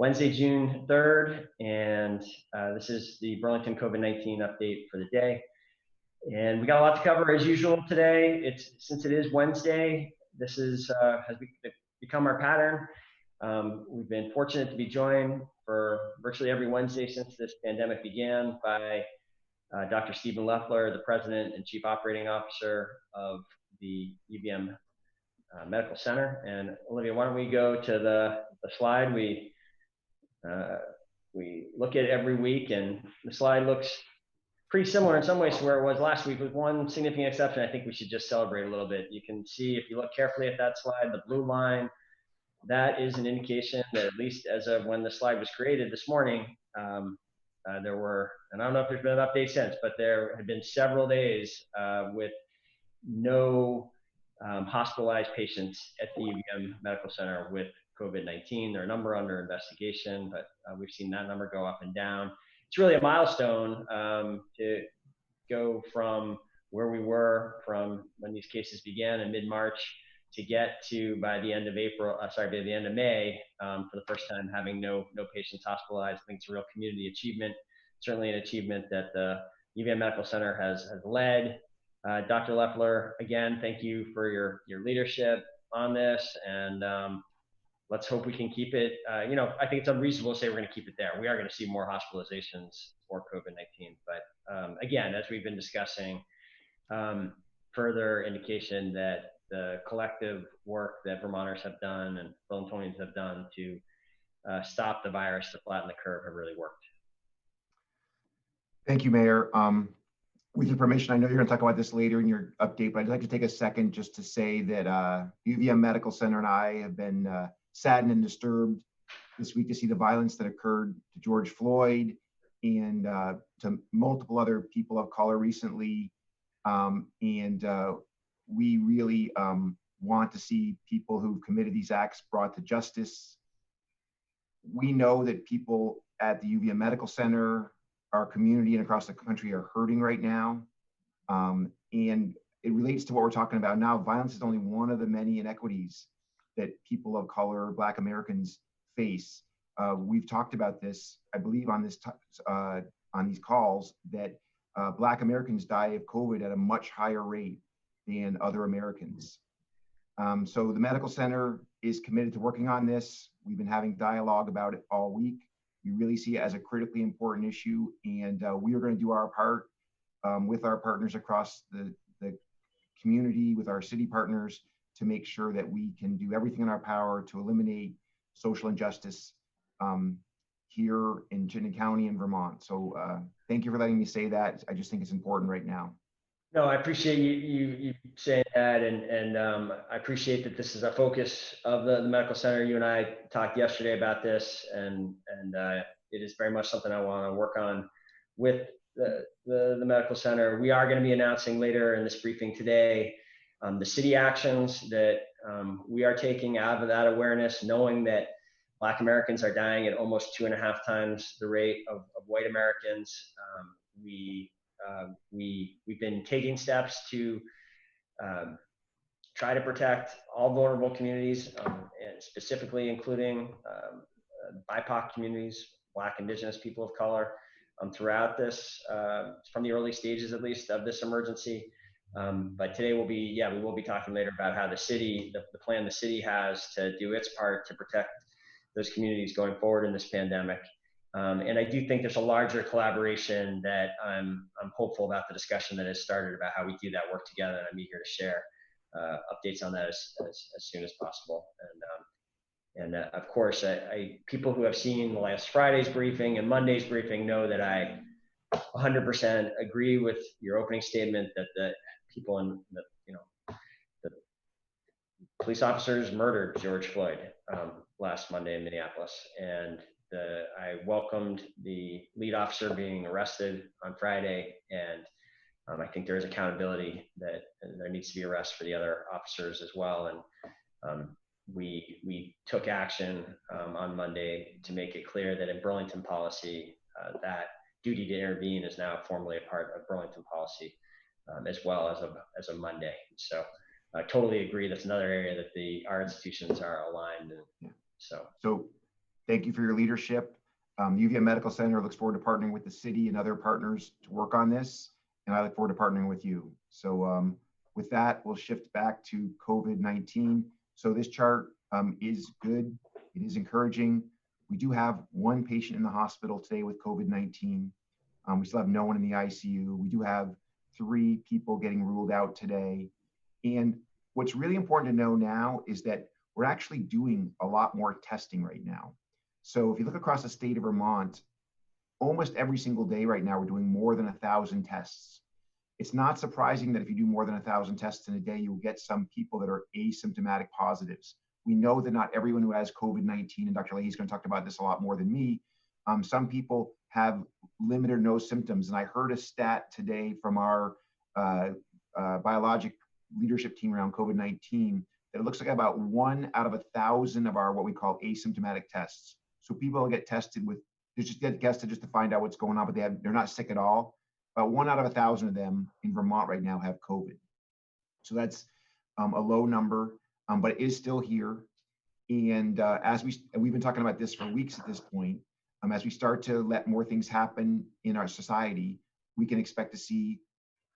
Wednesday, June 3rd, and this is the Burlington COVID-19 update for the day. And we got a lot to cover as usual today. Since it is Wednesday, this has become our pattern. We've been fortunate to be joined for virtually every Wednesday since this pandemic began by Dr. Stephen Loeffler, the President and Chief Operating Officer of the UVM Medical Center. And Olivia, why don't we go to the slide? We look at it every week, and the slide looks pretty similar in some ways to where it was last week, with one significant exception. I think we should just celebrate a little bit. You can see, if you look carefully at that slide, the blue line, that is an indication that, at least as of when the slide was created this morning, there were, and I don't know if there's been an update since, but there had been several days with no hospitalized patients at the UVM Medical Center with COVID-19. There are a number under investigation, but we've seen that number go up and down. It's really a milestone to go from where we were from when these cases began in mid-March to get to, by the end of May, for the first time, having no patients hospitalized. I think it's a real community achievement, certainly an achievement that the UVM Medical Center has led. Dr. Loeffler, again, thank you for your leadership on this, and let's hope we can keep it. I think it's unreasonable to say we're going to keep it there. We are going to see more hospitalizations for COVID-19, but again, as we've been discussing, further indication that the collective work that Vermonters have done and Burlingtonians have done to stop the virus, to flatten the curve, have really worked. Thank you, Mayor. With your permission, I know you're going to talk about this later in your update, but I'd like to take a second just to say that UVM Medical Center and I have been saddened and disturbed this week to see the violence that occurred to George Floyd and to multiple other people of color recently. We really want to see people who've committed these acts brought to justice. We know that people at the UVM Medical Center, our community, and across the country are hurting right now. And it relates to what we're talking about now. Violence is only one of the many inequities that people of color, Black Americans, face. We've talked about this, I believe, on these calls, that Black Americans die of COVID at a much higher rate than other Americans. So the medical center is committed to working on this. We've been having dialogue about it all week. We really see it as a critically important issue, and we are going to do our part with our partners across the community, with our city partners, to make sure that we can do everything in our power to eliminate social injustice here in Chittenden County and Vermont. So thank you for letting me say that. I just think it's important right now. No, I appreciate you saying that, and I appreciate that this is a focus of the medical center. You and I talked yesterday about this, and it is very much something I want to work on with the medical center. We are going to be announcing later in this briefing today the city actions that we are taking out of that awareness, knowing that Black Americans are dying at almost 2.5 times the rate of white Americans. We've been taking steps to try to protect all vulnerable communities, and specifically including BIPOC communities, Black, Indigenous, people of color, throughout this, from the early stages at least of this emergency. But today we will be talking later about how the city, the plan the city has to do its part to protect those communities going forward in this pandemic. And I do think there's a larger collaboration that I'm hopeful about, the discussion that has started about how we do that work together, and I'm eager to share updates on that as soon as possible. And of course, people who have seen last Friday's briefing and Monday's briefing know that I 100% agree with your opening statement that the people in the police officers murdered George Floyd last Monday in Minneapolis, and I welcomed the lead officer being arrested on Friday, and I think there is accountability that there needs to be arrest for the other officers as well. And we took action on Monday to make it clear that in Burlington policy, that duty to intervene is now formally a part of Burlington policy, as well as a Monday. So I totally agree. That's another area that our institutions are aligned in. So Thank you for your leadership. The UVM Medical Center looks forward to partnering with the city and other partners to work on this, and I look forward to partnering with you. So with that, we'll shift back to COVID-19. So this chart is good. It is encouraging. We do have one patient in the hospital today with COVID-19. We still have no one in the ICU. We do have 3 people getting ruled out today. And what's really important to know now is that we're actually doing a lot more testing right now. So if you look across the state of Vermont, almost every single day right now, we're doing more than 1,000 tests. It's not surprising that if you do more than 1,000 tests in a day, you'll get some people that are asymptomatic positives. We know that not everyone who has COVID-19, and Dr. Leahy's going to talk about this a lot more than me, some people have limited or no symptoms. And I heard a stat today from our biologic leadership team around COVID-19 that it looks like about 1 out of 1,000 of our what we call asymptomatic tests. So people get tested with, they just get tested just to find out what's going on, but they're not sick at all. About 1 out of 1,000 of them in Vermont right now have COVID. So that's a low number, but it is still here. And we've been talking about this for weeks at this point, as we start to let more things happen in our society, we can expect to see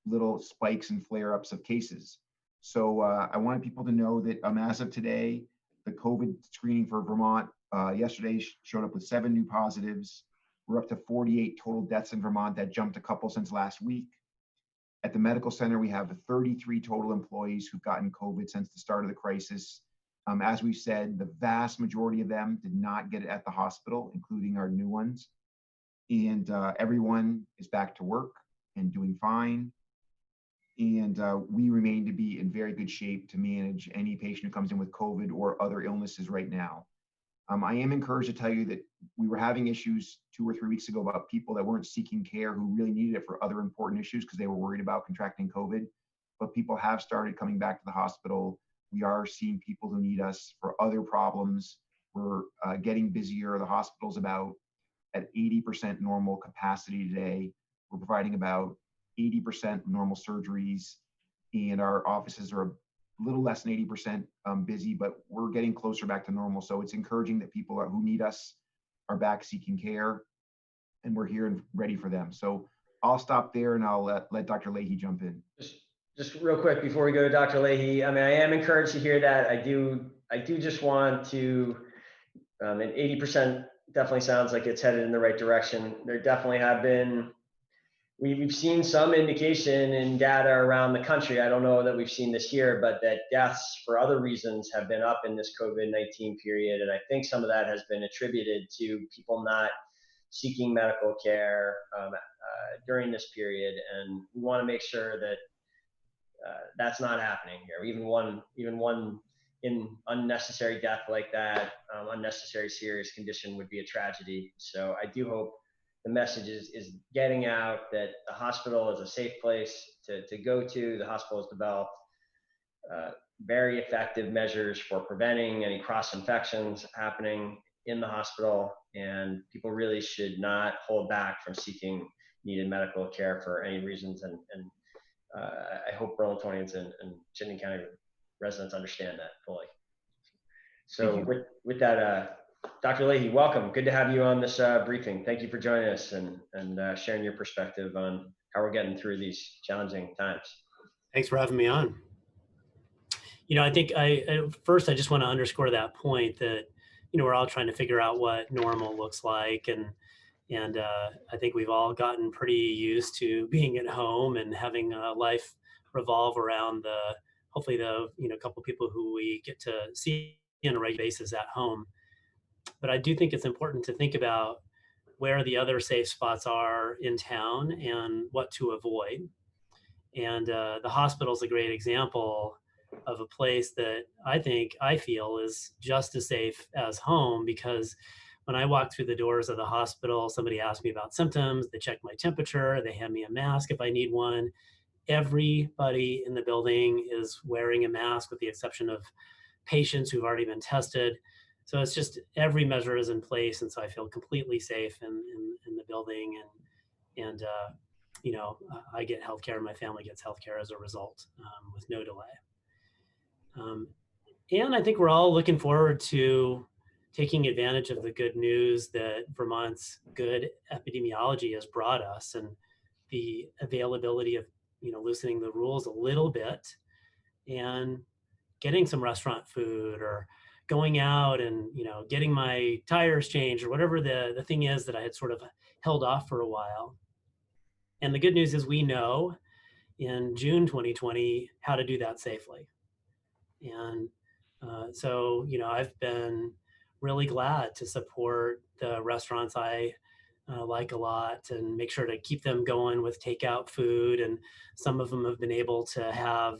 little spikes and flare-ups of cases. So I wanted people to know that as of today, the COVID screening for Vermont yesterday showed up with 7 new positives. We're up to 48 total deaths in Vermont. That jumped a couple since last week. At the medical center, we have 33 total employees who've gotten COVID since the start of the crisis. As we said, the vast majority of them did not get it at the hospital, including our new ones. And everyone is back to work and doing fine. And we remain to be in very good shape to manage any patient who comes in with COVID or other illnesses right now. I am encouraged to tell you that we were having issues 2 or 3 weeks ago about people that weren't seeking care who really needed it for other important issues because they were worried about contracting COVID. But people have started coming back to the hospital. We are seeing people who need us for other problems. We're getting busier. The hospital's about at 80% normal capacity today. We're providing about 80% normal surgeries, and our offices are a little less than 80% busy, but we're getting closer back to normal. So it's encouraging that people who need us are back seeking care, and we're here and ready for them. So I'll stop there and I'll let Dr. Leahy jump in. Just real quick before we go to Dr. Leahy, I mean, I am encouraged to hear that. I do just want to, and 80% definitely sounds like it's headed in the right direction. There definitely have been, we've seen some indication in data around the country. I don't know that we've seen this year, but that deaths for other reasons have been up in this COVID-19 period. And I think some of that has been attributed to people not seeking medical care during this period. And we want to make sure that that's not happening here. Even one in unnecessary death like that, unnecessary serious condition would be a tragedy. So I do hope the message is getting out that the hospital is a safe place to go to. The hospital has developed very effective measures for preventing any cross infections happening in the hospital, and people really should not hold back from seeking needed medical care for any reasons. And I hope Burlingtonians and Chittenden County residents understand that fully. So with that, Dr. Leahy, welcome. Good to have you on this briefing. Thank you for joining us and sharing your perspective on how we're getting through these challenging times. Thanks for having me on. You know, I think first I just want to underscore that point that, you know, we're all trying to figure out what normal looks like. And I think we've all gotten pretty used to being at home and having life revolve around hopefully the, you know, couple people who we get to see on a regular basis at home. But I do think it's important to think about where the other safe spots are in town and what to avoid. And the hospital is a great example of a place that I feel is just as safe as home, because when I walk through the doors of the hospital, somebody asks me about symptoms, they check my temperature, they hand me a mask if I need one. Everybody in the building is wearing a mask with the exception of patients who've already been tested. So it's just every measure is in place. And so I feel completely safe in the building. And you know, I get healthcare, my family gets healthcare as a result with no delay. And I think we're all looking forward to taking advantage of the good news that Vermont's good epidemiology has brought us, and the availability of, loosening the rules a little bit and getting some restaurant food, or going out and, getting my tires changed, or whatever the thing is that I had sort of held off for a while. And the good news is we know in June 2020 how to do that safely. And so, I've been really glad to support the restaurants I like a lot, and make sure to keep them going with takeout food. And some of them have been able to have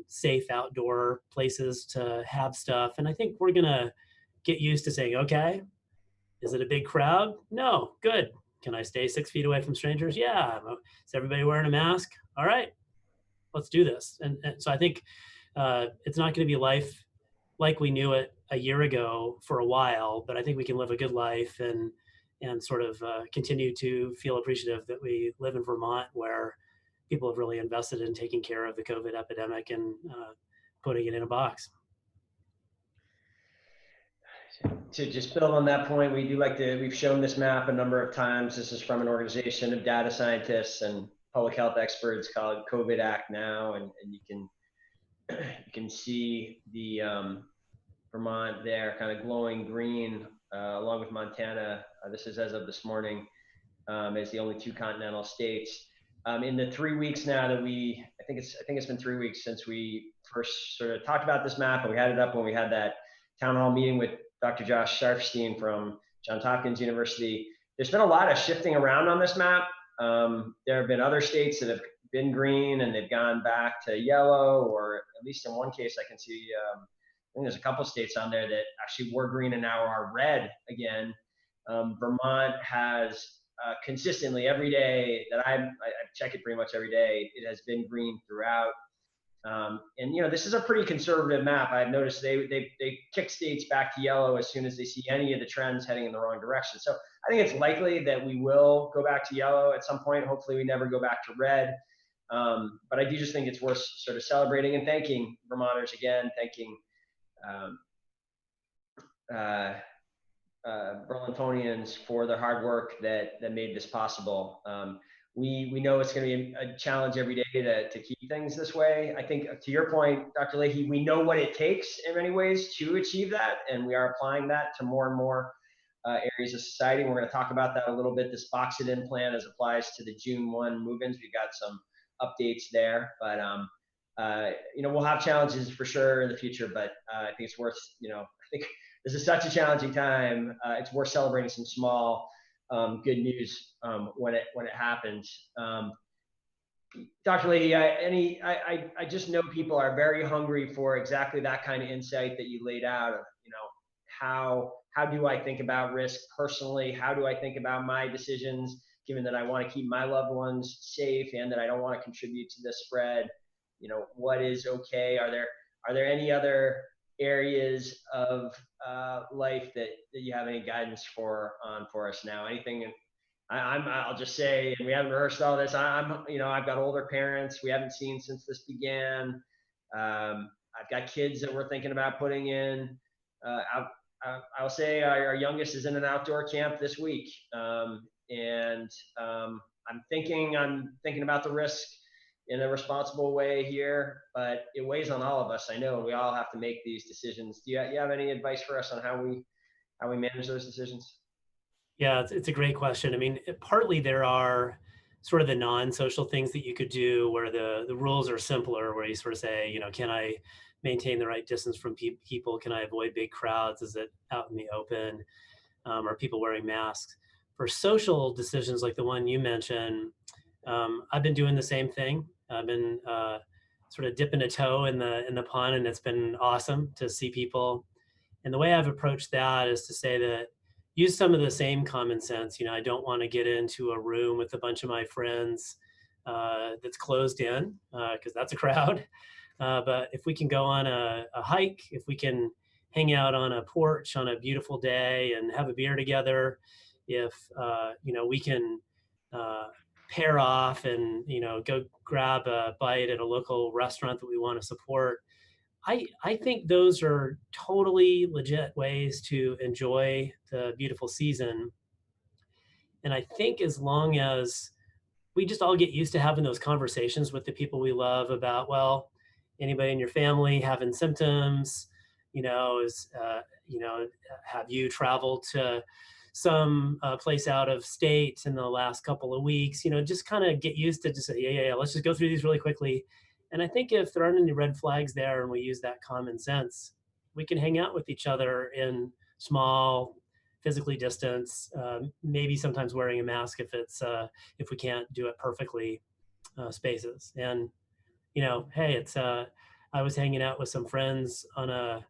safe outdoor places to have stuff. And I think we're going to get used to saying, okay, is it a big crowd? No. Good. Can I stay 6 feet away from strangers? Yeah. Is everybody wearing a mask? All right, let's do this. And so I think it's not going to be life like we knew it a year ago for a while, but I think we can live a good life and sort of continue to feel appreciative that we live in Vermont, where people have really invested in taking care of the COVID epidemic and putting it in a box. To just build on that point, we've shown this map a number of times. This is from an organization of data scientists and public health experts called COVID Act Now, and you can see the Vermont there kind of glowing green, along with Montana. This is as of this morning, as the only 2 continental states. In the 3 weeks now that I think it's been 3 weeks since we first sort of talked about this map, and we had it up when we had that town hall meeting with Dr. Josh Sharfstein from Johns Hopkins University. There's been a lot of shifting around on this map. There have been other states that have been green and they've gone back to yellow, or at least in one case I can see, I think there's a couple states on there that actually were green and now are red again. Vermont has consistently, every day that I check it pretty much every day, it has been green throughout. And this is a pretty conservative map. I've noticed they kick states back to yellow as soon as they see any of the trends heading in the wrong direction. So I think it's likely that we will go back to yellow at some point. Hopefully we never go back to red. But I do just think it's worth sort of celebrating and thanking Vermonters again, thanking Burlingtonians for their hard work that made this possible. We know it's going to be a challenge every day to keep things this way. I think, to your point, Dr. Leahy, we know what it takes in many ways to achieve that, and we are applying that to more and more areas of society. And we're going to talk about that a little bit. This box it in plan as applies to the June 1 move-ins. We've got some updates there, but we'll have challenges for sure in the future, but I think it's worth, I think this is such a challenging time. It's worth celebrating some small good news when it happens. Dr. Leahy, I just know people are very hungry for exactly that kind of insight that you laid out of, how do I think about risk personally? How do I think about my decisions, given that I want to keep my loved ones safe and that I don't want to contribute to this spread? What is okay? Are there any other areas of life that you have any guidance for us now? Anything? I'll just say, and we haven't rehearsed all this. I've got older parents we haven't seen since this began. I've got kids that we're thinking about putting in. I'll say our youngest is in an outdoor camp this week, and I'm thinking about the risk in a responsible way here, but it weighs on all of us. I know, and we all have to make these decisions. Do you have any advice for us on how we manage those decisions? Yeah, it's a great question. I mean, partly there are sort of the non-social things that you could do where the rules are simpler, where you sort of say, can I maintain the right distance from people? Can I avoid big crowds? Is it out in the open? Are people wearing masks? For social decisions like the one you mentioned, I've been doing the same thing. I've been sort of dipping a toe in the pond, and it's been awesome to see people. And the way I've approached that is to say that use some of the same common sense. I don't want to get into a room with a bunch of my friends that's closed in, because that's a crowd. But if we can go on a hike, if we can hang out on a porch on a beautiful day and have a beer together, if we can pair off and go grab a bite at a local restaurant that we want to support, I think those are totally legit ways to enjoy the beautiful season. And I think as long as we just all get used to having those conversations with the people we love about, well, anybody in your family having symptoms, have you traveled to some place out of state in the last couple of weeks, just kind of get used to just say, yeah, let's just go through these really quickly. And I think if there aren't any red flags there and we use that common sense, we can hang out with each other in small, physically distance, maybe sometimes wearing a mask if we can't do it perfectly, spaces. And hey, I was hanging out with some friends on a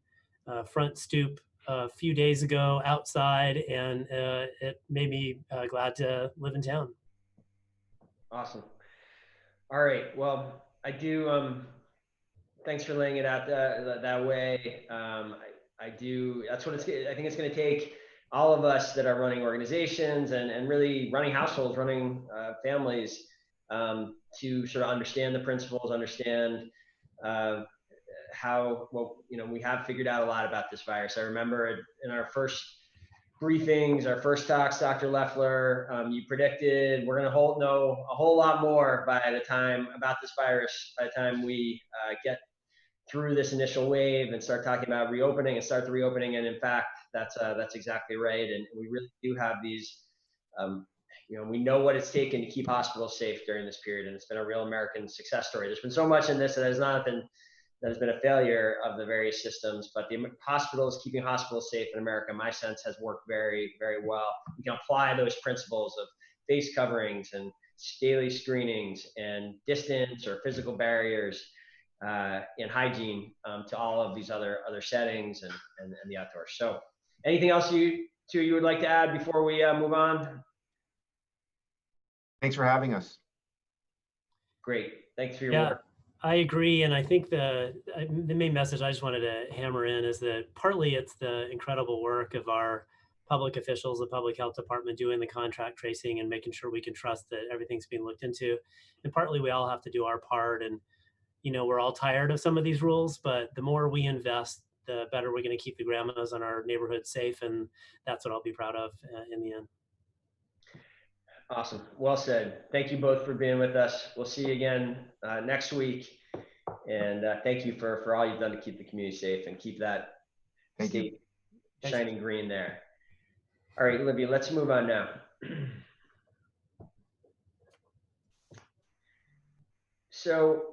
front stoop a few days ago outside, and it made me glad to live in town. Awesome. All right. Well, I do. Thanks for laying it out that way. I do. That's what it's. I think it's going to take all of us that are running organizations and really running households, running families, to sort of understand the principles, understand how, well, we have figured out a lot about this virus. I remember in our first briefings, our first talks, Dr. Leffler, you predicted we're going to know a whole lot more by the time about this virus, by the time we get through this initial wave and start talking about reopening and start the reopening. And in fact, that's exactly right. And we really do have these, we know what it's taken to keep hospitals safe during this period. And it's been a real American success story. There's been so much in this that has been a failure of the various systems, but keeping hospitals safe in America, in my sense, has worked very, very well. We can apply those principles of face coverings and daily screenings and distance or physical barriers and hygiene to all of these other settings and the outdoors. So anything else you would like to add before we move on? Thanks for having us. Great. Thanks for your work. I agree. And I think the main message I just wanted to hammer in is that partly it's the incredible work of our public officials, the public health department doing the contact tracing and making sure we can trust that everything's being looked into. And partly we all have to do our part. And, we're all tired of some of these rules, but the more we invest, the better we're going to keep the grandmas in our neighborhood safe. And that's what I'll be proud of in the end. Awesome. Well said. Thank you both for being with us. We'll see you again next week. And thank you for all you've done to keep the community safe and keep that state shining green there. All right, Olivia, let's move on now. So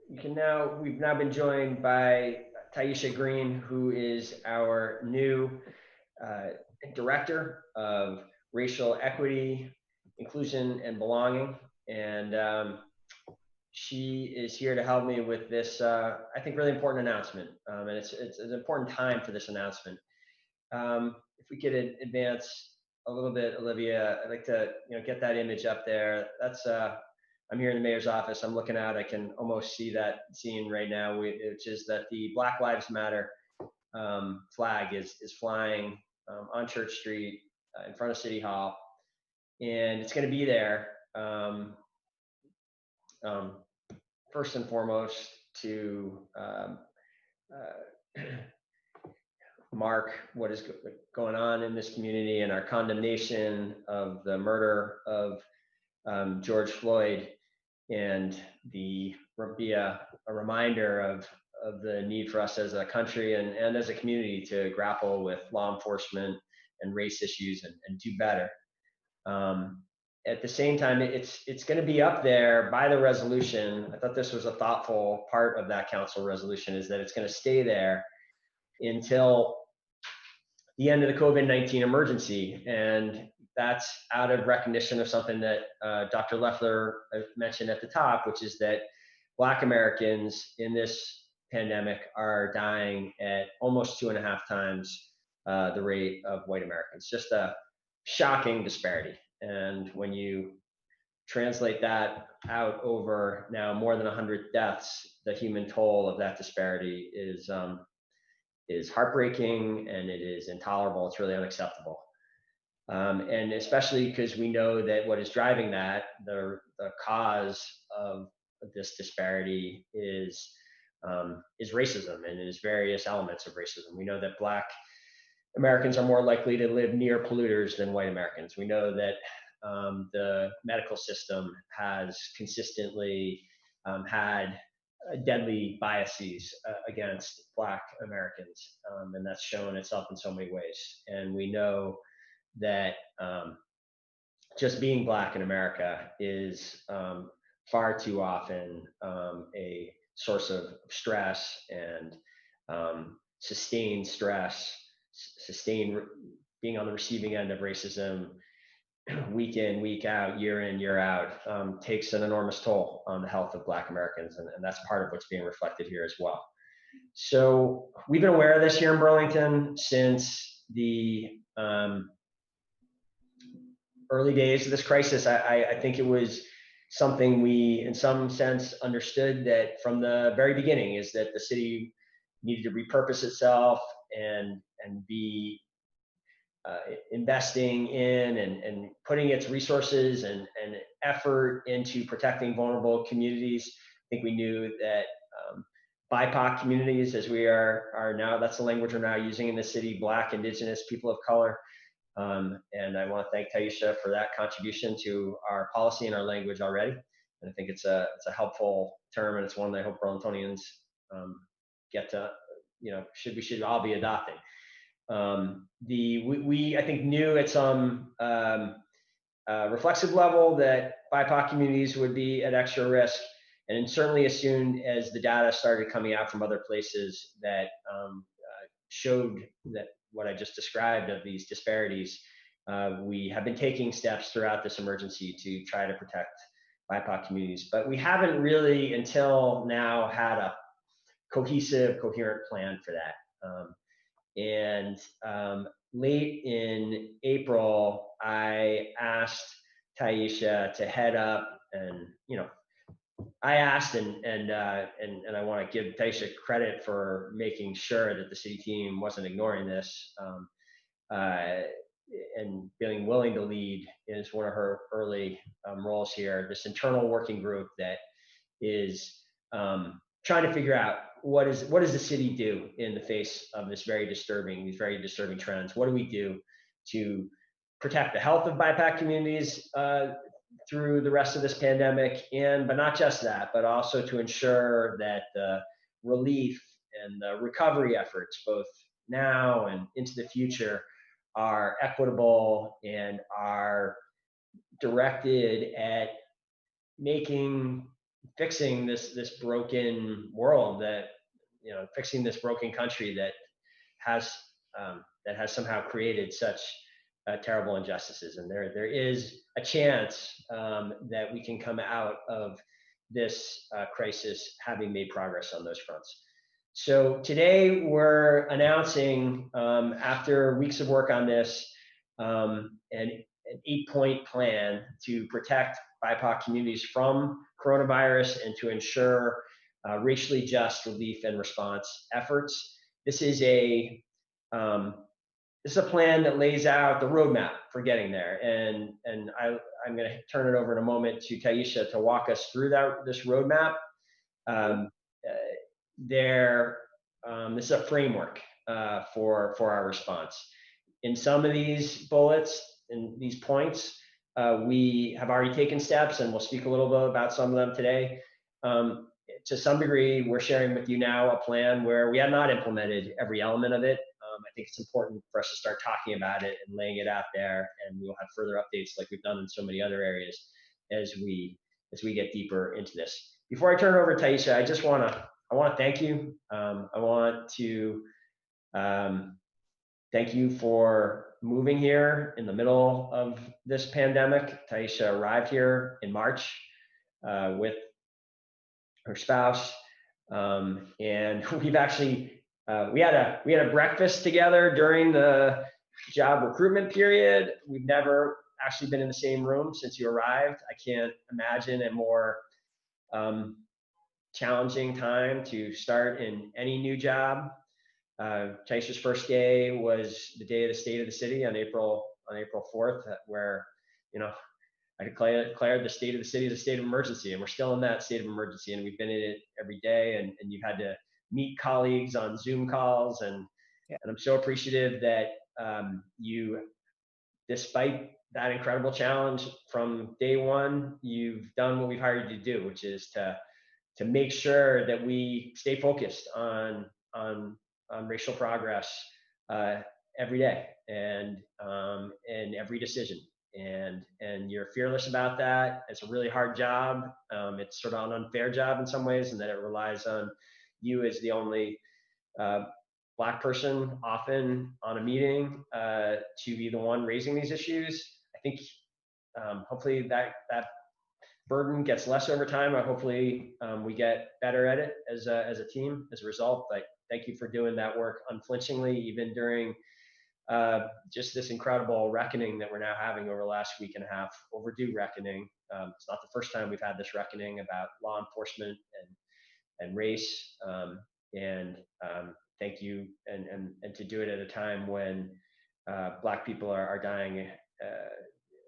we've now been joined by Taisha Green, who is our new Director of Racial Equity, Inclusion, and Belonging. And she is here to help me with this, I think, really important announcement. And it's an important time for this announcement. If we could advance a little bit, Olivia, I'd like to get that image up there. That's I'm here in the mayor's office. I'm looking out. I can almost see that scene right now, which is that the Black Lives Matter flag is flying on Church Street in front of City Hall, and it's going to be there first and foremost to mark what is going on in this community and our condemnation of the murder of George Floyd, and be a reminder of the need for us as a country and as a community to grapple with law enforcement and race issues and do better. At the same time, it's going to be up there by the resolution. I thought this was a thoughtful part of that council resolution, is that it's going to stay there until the end of the COVID-19 emergency. And that's out of recognition of something that Dr. Leffler mentioned at the top, which is that Black Americans in this pandemic are dying at almost 2.5 times the rate of white Americans. Just a shocking disparity. And when you translate that out over now more than 100 deaths, the human toll of that disparity is heartbreaking, and it is intolerable. It's really unacceptable. And especially because we know that what is driving that, the cause of this disparity, is is racism and is various elements of racism. We know that Black Americans are more likely to live near polluters than white Americans. We know that the medical system has consistently had deadly biases against Black Americans, and that's shown itself in so many ways. And we know that just being Black in America is far too often a source of stress and sustained stress, sustained being on the receiving end of racism week in, week out, year in, year out, takes an enormous toll on the health of Black Americans. And that's part of what's being reflected here as well. So we've been aware of this here in Burlington since the early days of this crisis. I think it was something we, in some sense, understood that from the very beginning, is that the city needed to repurpose itself and be investing in and putting its resources and effort into protecting vulnerable communities. I think we knew that BIPOC communities, as we are now, that's the language we're now using in the city, Black, Indigenous, people of color. And I want to thank Taisha for that contribution to our policy and our language already. And I think it's a helpful term, and it's one that I hope Burlingtonians get to, we should all be adopting. We I think knew at some reflexive level that BIPOC communities would be at extra risk, and certainly as soon as the data started coming out from other places that showed that what I just described of these disparities, we have been taking steps throughout this emergency to try to protect BIPOC communities, but we haven't really until now had a cohesive, coherent plan for that. And late in April, I asked Taisha to head up, and I asked, and I want to give Taisha credit for making sure that the city team wasn't ignoring this, and being willing to lead is one of her early roles here. This internal working group that is trying to figure out what does the city do in the face of these very disturbing trends. What do we do to protect the health of BIPOC communities through the rest of this pandemic, but not just that, but also to ensure that the relief and the recovery efforts, both now and into the future, are equitable and are directed at fixing this broken world, fixing this broken country that has somehow created such terrible injustices. And there is a chance that we can come out of this crisis having made progress on those fronts. So today we're announcing, after weeks of work on this, an 8-point plan to protect BIPOC communities from coronavirus and to ensure racially just relief and response efforts. This is a plan that lays out the roadmap for getting there, and I'm going to turn it over in a moment to Taisha to walk us through this roadmap. This is a framework for our response. In some of these bullets and these points, we have already taken steps, and we'll speak a little bit about some of them today. To some degree, we're sharing with you now a plan where we have not implemented every element of it. I think it's important for us to start talking about it and laying it out there, and we'll have further updates like we've done in so many other areas as we get deeper into this. Before I turn it over to Taisha, I want to thank you. I want to thank you for moving here in the middle of this pandemic. Taisha arrived here in March with her spouse, and we've actually we had a breakfast together during the job recruitment period. We've never actually been in the same room since you arrived. I can't imagine a more challenging time to start in any new job. Taisha's first day was the day of the State of the City on April 4th, where I declared the state of the city as a state of emergency, and we're still in that state of emergency, and we've been in it every day, and you've had to meet colleagues on Zoom calls, and I'm so appreciative that you, despite that incredible challenge from day one, you've done what we've hired you to do, which is to make sure that we stay focused on racial progress every day and every decision. And you're fearless about that. It's a really hard job. It's sort of an unfair job in some ways, and that it relies on you as the only Black person often on a meeting to be the one raising these issues. I think hopefully that burden gets less over time. Hopefully we get better at it as a team as a result. But thank you for doing that work unflinchingly, even during just this incredible reckoning that we're now having over the last week and a half, overdue reckoning. It's not the first time we've had this reckoning about law enforcement and race. Thank you, and to do it at a time when Black people are dying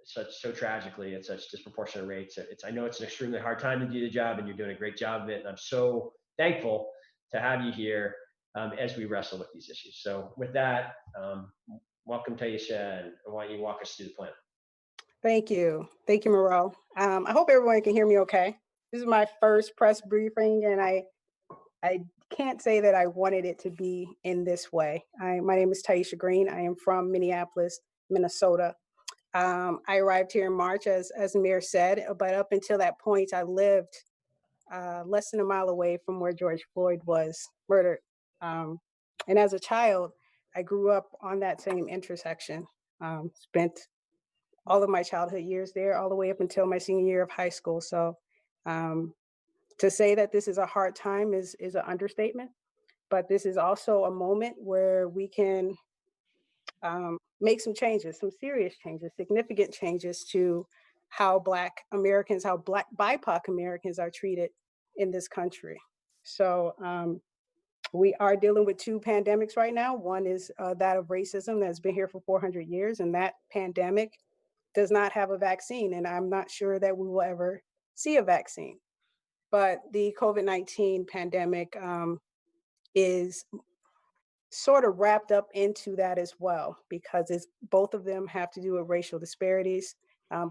so tragically at such disproportionate rates. I know it's an extremely hard time to do the job, and you're doing a great job of it. And I'm so thankful to have you here as we wrestle with these issues. So with that, welcome, Taisha, and why don't you walk us through the plan? Thank you. Thank you, Moreau. I hope everyone can hear me okay. This is my first press briefing, and I can't say that I wanted it to be in this way. My name is Taisha Green. I am from Minneapolis, Minnesota. I arrived here in March, as the mayor said, but up until that point, I lived less than a mile away from where George Floyd was murdered. And as a child, I grew up on that same intersection, spent all of my childhood years there, all the way up until my senior year of high school. So to say that this is a hard time is an understatement, but this is also a moment where we can make some changes, some serious changes, significant changes to how Black Americans, how Black BIPOC Americans are treated in this country. So we are dealing with two pandemics right now. One is that of racism that's been here for 400 years, and that pandemic does not have a vaccine, and I'm not sure that we will ever see a vaccine. But the COVID-19 pandemic is sort of wrapped up into that as well, because both of them have to do with racial disparities.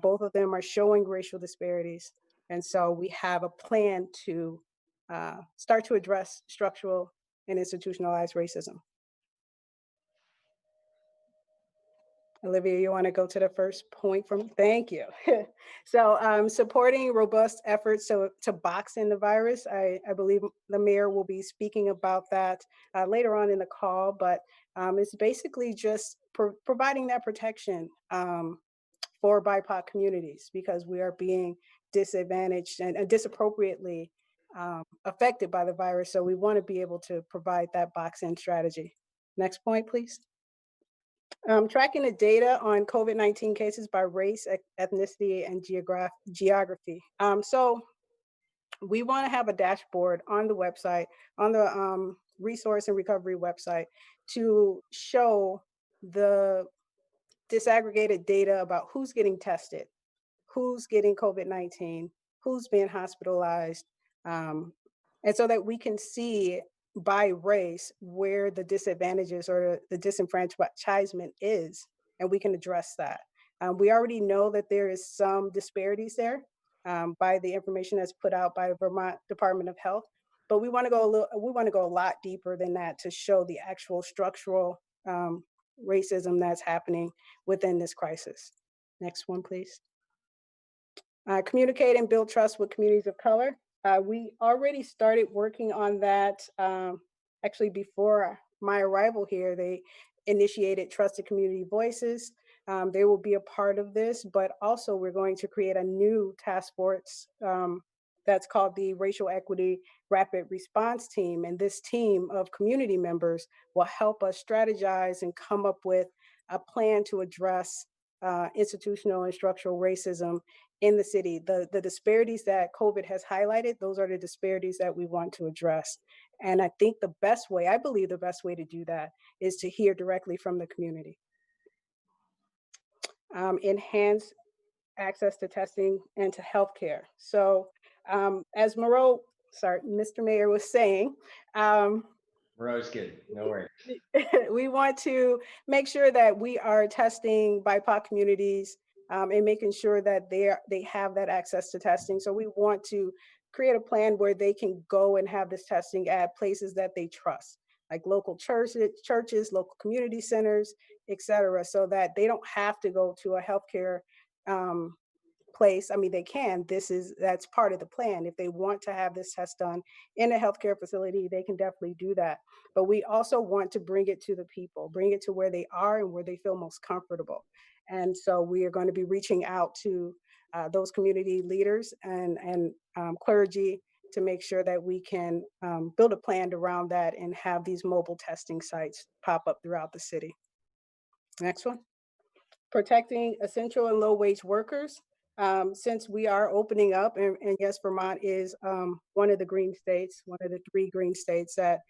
Both of them are showing racial disparities. And so we have a plan to start to address structural and institutionalized racism. Olivia, you want to go to the first point for me? Thank you. So supporting robust efforts to box in the virus. I believe the mayor will be speaking about that later on in the call, but it's basically just providing that protection for BIPOC communities, because we are being disadvantaged and disappropriately affected by the virus. So we want to be able to provide that box-in strategy. Next point, please. Tracking the data on COVID-19 cases by race, ethnicity, and geography. So we want to have a dashboard on the website, on the resource and recovery website, to show the disaggregated data about who's getting tested, who's getting COVID-19, who's being hospitalized, and so that we can see by race where the disadvantages or the disenfranchisement is, and we can address that. We already know that there is some disparities there by the information that's put out by the Vermont Department of Health, but we want to go a lot deeper than that to show the actual structural racism that's happening within this crisis. Next one, please. Communicate and build trust with communities of color. We already started working on that. Actually, before my arrival here, they initiated Trusted Community Voices. They will be a part of this, but also we're going to create a new task force that's called the Racial Equity Rapid Response Team. And this team of community members will help us strategize and come up with a plan to address institutional and structural racism in the city. The disparities that COVID has highlighted, those are the disparities that we want to address. And I think I believe the best way to do that is to hear directly from the community. Enhance access to testing and to healthcare. So as Mr. Mayor was saying, Rose, good. No worries. we want to make sure that we are testing BIPOC communities and making sure that they have that access to testing. So we want to create a plan where they can go and have this testing at places that they trust, like local churches, local community centers, et cetera, so that they don't have to go to a healthcare place. I mean, they can. That's part of the plan. If they want to have this test done in a healthcare facility, they can definitely do that. But we also want to bring it to the people, bring it to where they are and where they feel most comfortable. And so we are going to be reaching out to those community leaders and clergy to make sure that we can build a plan around that and have these mobile testing sites pop up throughout the city. Next one. Protecting essential and low wage workers. Since we are opening up, and yes, Vermont is one of the green states, one of the 3 green states that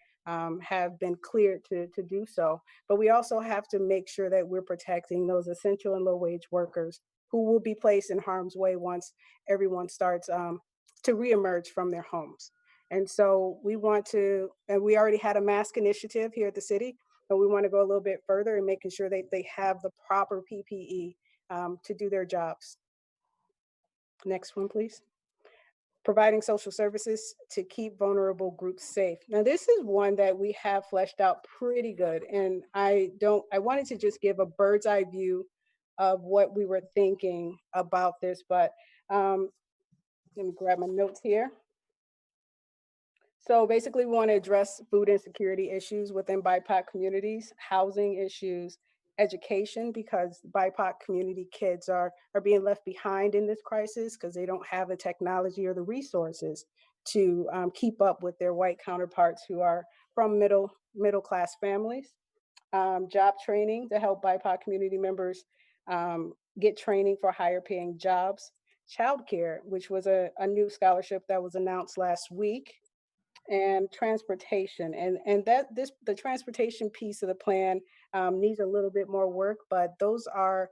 have been cleared to do so. But we also have to make sure that we're protecting those essential and low wage workers who will be placed in harm's way once everyone starts to reemerge from their homes. And so we want to, and we already had a mask initiative here at the city, but we want to go a little bit further in making sure that they have the proper PPE to do their jobs. Next one, please. Providing social services to keep vulnerable groups safe. Now, this is one that we have fleshed out pretty good. And I wanted to just give a bird's eye view of what we were thinking about this, but let me grab my notes here. So basically, we want to address food insecurity issues within BIPOC communities, housing issues, education, because BIPOC community kids are being left behind in this crisis because they don't have the technology or the resources to keep up with their white counterparts who are from middle class families. Job training to help BIPOC community members get training for higher paying jobs. Childcare, which was a new scholarship that was announced last week. And transportation, and the transportation piece of the plan needs a little bit more work, but those are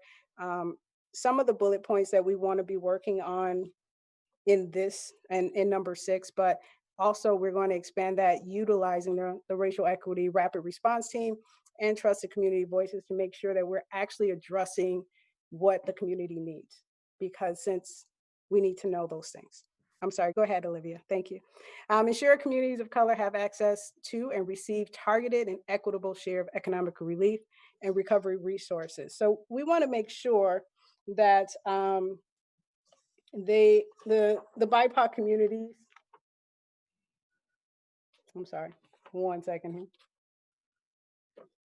some of the bullet points that we want to be working on in this and in number 6. But also we're going to expand that utilizing the racial equity rapid response team and trusted community voices to make sure that we're actually addressing what the community needs, because since we need to know those things. I'm sorry, go ahead, Olivia. Thank you. Ensure communities of color have access to and receive targeted and equitable share of economic relief and recovery resources. So we want to make sure that the BIPOC communities, I'm sorry, one second here.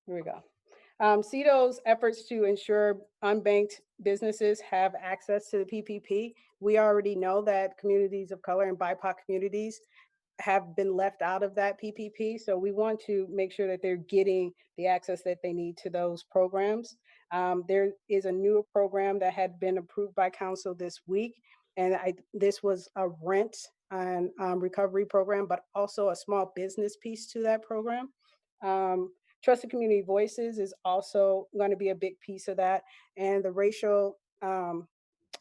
Here we go. CEDO's efforts to ensure unbanked businesses have access to the PPP. We already know that communities of color and BIPOC communities have been left out of that PPP. So we want to make sure that they're getting the access that they need to those programs. There is a new program that had been approved by council this week. And this was a rent and recovery program, but also a small business piece to that program. Trusted Community Voices is also going to be a big piece of that. And the Racial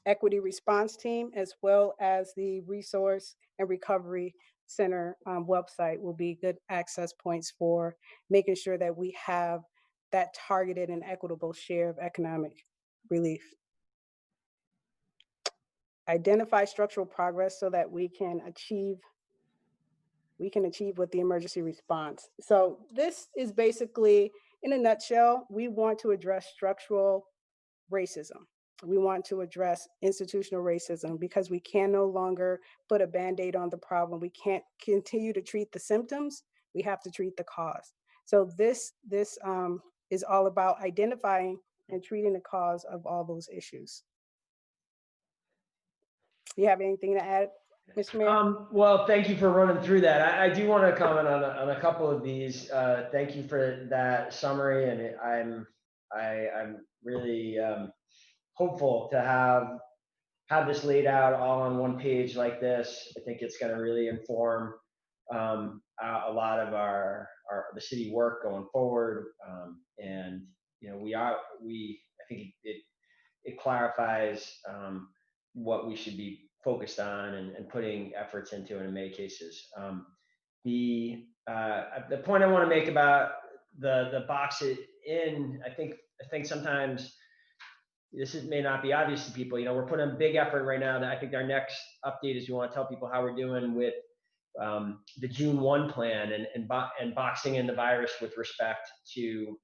Equity Response Team, as well as the Resource and Recovery Center website, will be good access points for making sure that we have that targeted and equitable share of economic relief. Identify structural progress so that we can achieve with the emergency response. So this is basically, in a nutshell, we want to address structural racism. We want to address institutional racism because we can no longer put a Band-Aid on the problem. We can't continue to treat the symptoms. We have to treat the cause. So this is all about identifying and treating the cause of all those issues. You have anything to add, Mr. Mayor? Well, thank you for running through that. I do want to comment on a couple of these. Thank you for that summary, and I'm really hopeful to have this laid out all on one page like this. I think it's going to really inform a lot of the city work going forward, and you know I think it clarifies what we should be focused on and putting efforts into in many cases. The point I want to make about the box it in, I think sometimes may not be obvious to people. We're putting a big effort right now. That I think our next update is we want to tell people how we're doing with the June 1 plan and boxing in the virus with respect to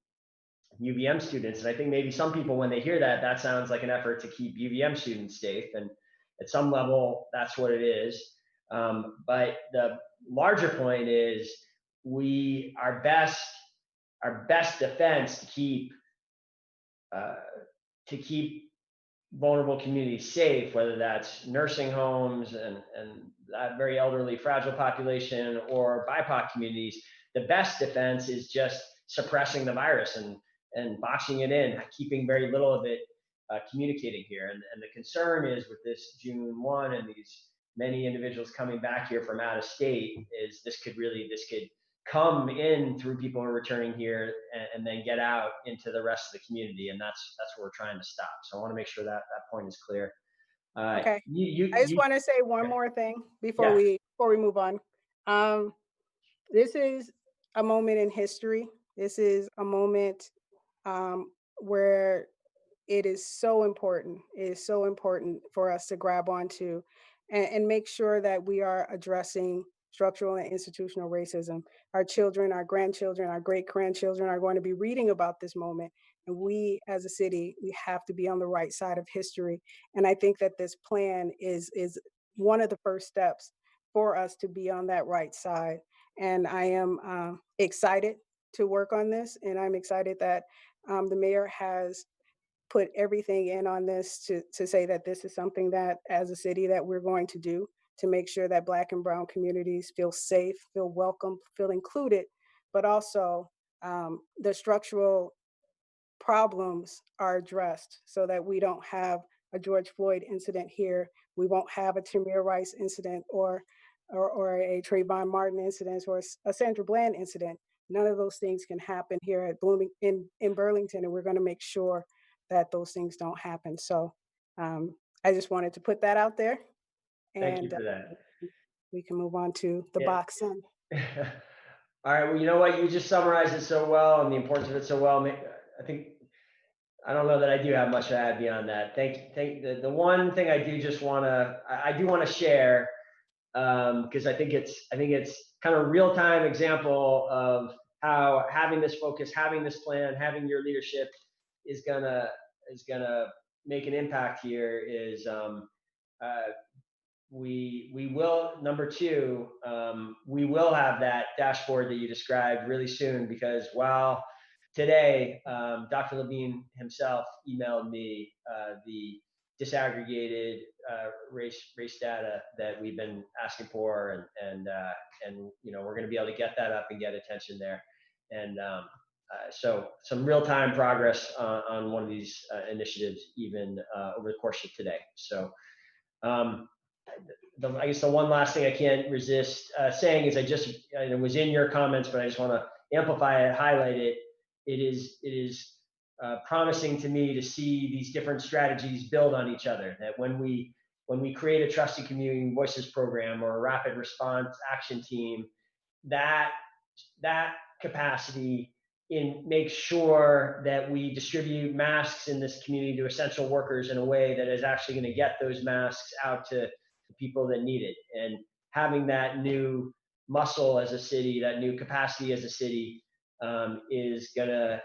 UVM students. And I think maybe some people, when they hear that, that sounds like an effort to keep UVM students safe. And at some level, that's what it is. But the larger point is our best defense to keep vulnerable communities safe, whether that's nursing homes and that very elderly, fragile population, or BIPOC communities, the best defense is just suppressing the virus and boxing it in, keeping very little of it communicating here. And the concern is with this June 1 and these many individuals coming back here from out of state is this could come in through people who are returning here and then get out into the rest of the community. And that's what we're trying to stop. So I want to make sure that point is clear. Okay. I just want to say one more thing before we move on. This is a moment in history. This is a moment where it is so important. It is so important for us to grab onto and make sure that we are addressing structural and institutional racism. Our children, our grandchildren, our great-grandchildren are going to be reading about this moment. And we, as a city, we have to be on the right side of history. And I think that this plan is one of the first steps for us to be on that right side. And I am excited to work on this. And I'm excited that the mayor has put everything in on this to say that this is something that, as a city, that we're going to do to make sure that Black and Brown communities feel safe, feel welcome, feel included, but also the structural problems are addressed so that we don't have a George Floyd incident here. We won't have a Tamir Rice incident or a Trayvon Martin incident or a Sandra Bland incident. None of those things can happen here at in Burlington, and we're going to make sure that those things don't happen. So I just wanted to put that out there. Thank you for that. We can move on to the box in. All right. Well, you know what? You just summarized it so well and the importance of it so well. I don't know that I do have much to add beyond that. The one thing I do just want to share because I think it's kind of a real-time example of how having this focus, having this plan, having your leadership is gonna make an impact here. Is we will, number two, we will have that dashboard that you described really soon, because while today Dr. Levine himself emailed me the disaggregated race data that we've been asking for, and we're going to be able to get that up and get attention there, and so some real-time progress on one of these initiatives even over the course of today. So I guess the one last thing I can't resist saying is it was in your comments, but I just want to amplify it, highlight it. It is promising to me to see these different strategies build on each other. That when we create a Trusted Community Voices program or a rapid response action team, that capacity make sure that we distribute masks in this community to essential workers in a way that is actually going to get those masks out to the people that need it. And having that new muscle as a city, that new capacity as a city, is going to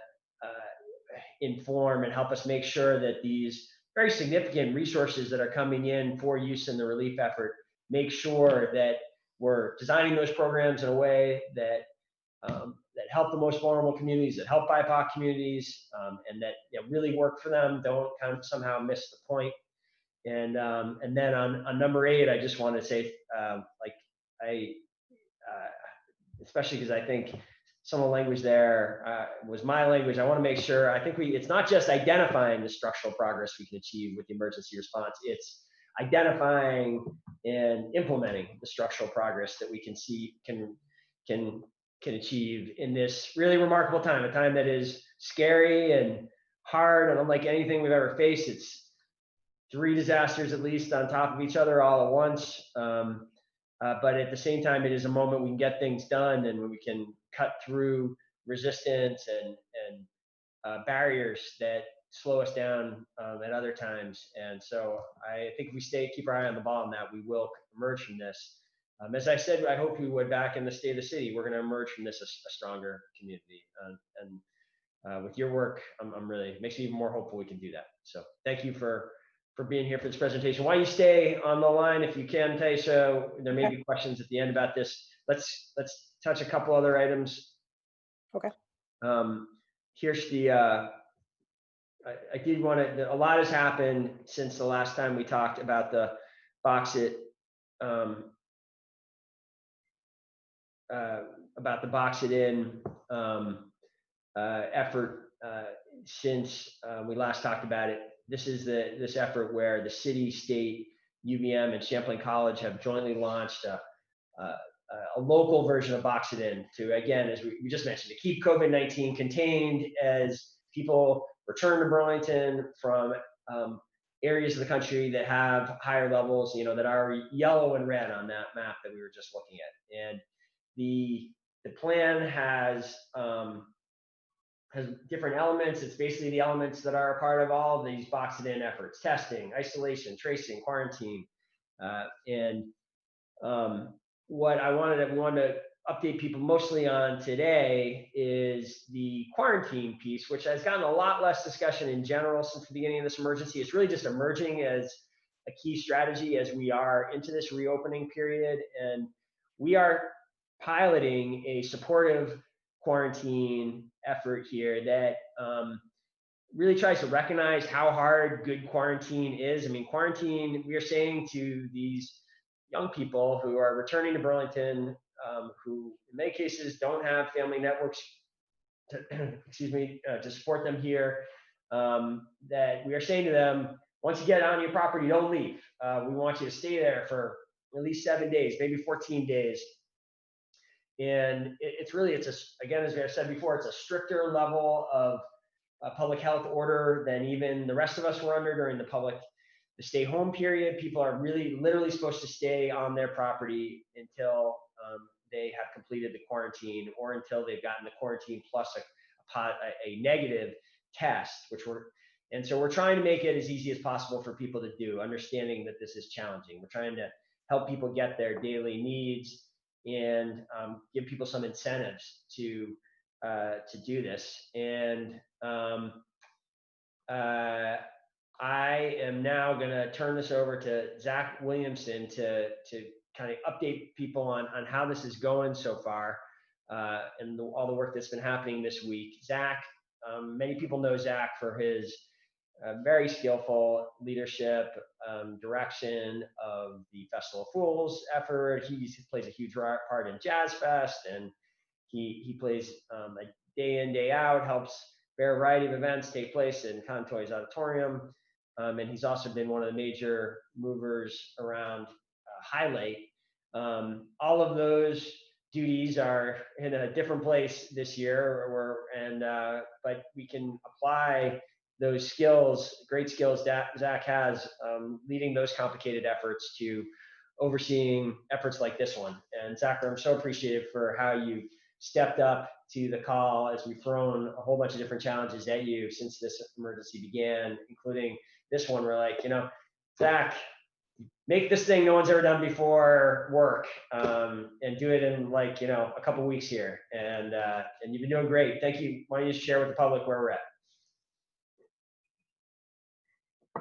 inform and help us make sure that these very significant resources that are coming in for use in the relief effort, make sure that we're designing those programs in a way that help the most vulnerable communities, that help BIPOC communities, and that really work for them, don't kind of somehow miss the point. And then on number 8, I just want to say, especially because I think some of the language there was my language. I want to make sure, I think it's not just identifying the structural progress we can achieve with the emergency response, it's identifying and implementing the structural progress that we can see can achieve in this really remarkable time, a time that is scary and hard and unlike anything we've ever faced. It's 3 disasters at least on top of each other all at once. But at the same time, it is a moment we can get things done and we can cut through resistance and barriers that slow us down at other times. And so I think if we keep our eye on the ball on that, we will emerge from this. As I said, I hope we would back in the state of the city. We're going to emerge from this a stronger community. And with your work, I'm really, makes me even more hopeful we can do that. So thank you for being here for this presentation. Why don't you stay on the line if you can, Tay? So there may be questions at the end about this. Let's touch a couple other items. Okay. Here's the, I did want to, a lot has happened since the last time we talked about the Box It, In effort since we last talked about it. This is this effort where the city, state, UVM, and Champlain College have jointly launched a local version of Box It In to, again, as we just mentioned, to keep COVID-19 contained as people return to Burlington from areas of the country that have higher levels, that are yellow and red on that map that we were just looking at. And the plan has different elements. It's basically the elements that are a part of all of these Box It In efforts: testing, isolation, tracing, quarantine. What we wanted to update people mostly on today is the quarantine piece, which has gotten a lot less discussion in general since the beginning of this emergency. It's really just emerging as a key strategy as we are into this reopening period. And we are piloting a supportive quarantine effort here that really tries to recognize how hard good quarantine is. I mean, quarantine, we are saying to these young people who are returning to Burlington, who in many cases don't have family networks to, to support them here, that we are saying to them, once you get on your property, don't leave. We want you to stay there for at least 7 days, maybe 14 days. And again, as I said before, it's a stricter level of public health order than even the rest of us were under during the stay home period. People are really literally supposed to stay on their property until they have completed the quarantine, or until they've gotten the quarantine plus a negative test, and so we're trying to make it as easy as possible for people to do, understanding that this is challenging. We're trying to help people get their daily needs and give people some incentives to do this. And I am now going to turn this over to Zach Williamson to kind of update people on how this is going so far, and all the work that's been happening this week. Zach, many people know Zach for his very skillful leadership, direction of the Festival of Fools effort. He plays a huge part in Jazz Fest, and he plays day in, day out, helps a variety of events take place in Contoy's Auditorium. And he's also been one of the major movers around Highlight. All of those duties are in a different place this year, but we can apply those skills, great skills that Zach has, leading those complicated efforts to overseeing efforts like this one. And Zach, I'm so appreciative for how you stepped up to the call as we've thrown a whole bunch of different challenges at you since this emergency began, including this one. We're like, Zach, make this thing no one's ever done before work, and do it in a couple weeks here. And you've been doing great. Thank you. Why don't you share with the public where we're at?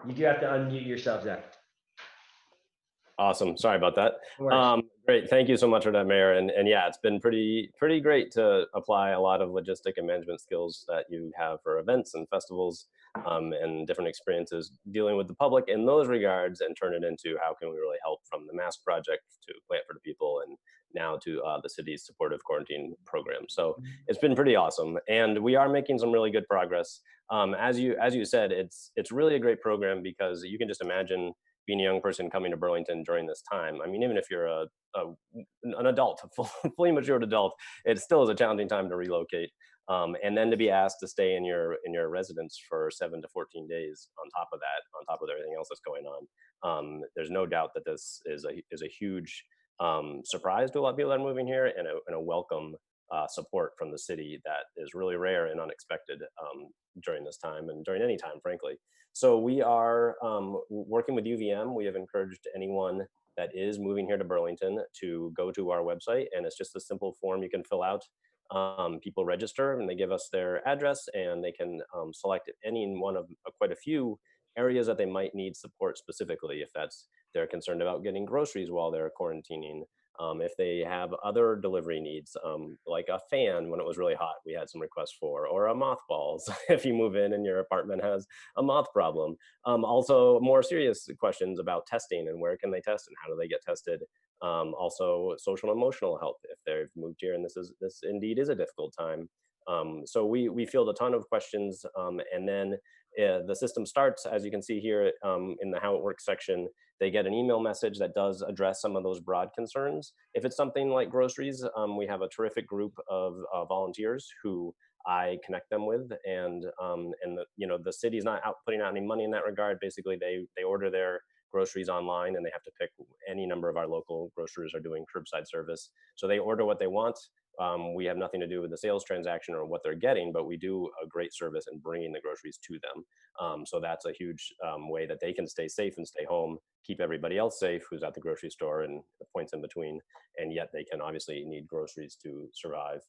You do have to unmute yourself, Zach. Awesome. Sorry about that. No great. Thank you so much for that, Mayor. And yeah, it's been pretty great to apply a lot of logistic and management skills that you have for events and festivals, and different experiences dealing with the public in those regards, and turn it into how can we really help, from the mask project to Plant for the People, and now to the city's supportive quarantine program. So it's been pretty awesome, and we are making some really good progress. As you said, it's really a great program, because you can just imagine being a young person coming to Burlington during this time. I mean, even if you're an adult, a fully matured adult, it still is a challenging time to relocate. And then to be asked to stay in your residence for 7 to 14 days on top of that, on top of everything else that's going on. There's no doubt that this is a huge surprise to a lot of people that are moving here, and a welcome support from the city that is really rare and unexpected during this time and during any time, frankly. So we are working with UVM. We have encouraged anyone that is moving here to Burlington to go to our website, and it's just a simple form you can fill out. People register and they give us their address, and they can select any one of quite a few areas that they might need support specifically, if they're concerned about getting groceries while they're quarantining. If they have other delivery needs, like a fan when it was really hot, we had some requests for, or a mothballs if you move in and your apartment has a moth problem. Also more serious questions about testing and where can they test and how do they get tested. Also social and emotional health if they've moved here and this indeed is a difficult time. So we field a ton of questions, and then the system starts, as you can see here in the how it works section. They get an email message that does address some of those broad concerns. If it's something like groceries, we have a terrific group of volunteers who I connect them with, and the city's not out putting out any money in that regard. Basically, they order their groceries online, and they have to pick any number of our local grocers are doing curbside service. So they order what they want. We have nothing to do with the sales transaction or what they're getting, but we do a great service in bringing the groceries to them. So that's a huge way that they can stay safe and stay home, keep everybody else safe who's at the grocery store and the points in between, and yet they can obviously need groceries to survive.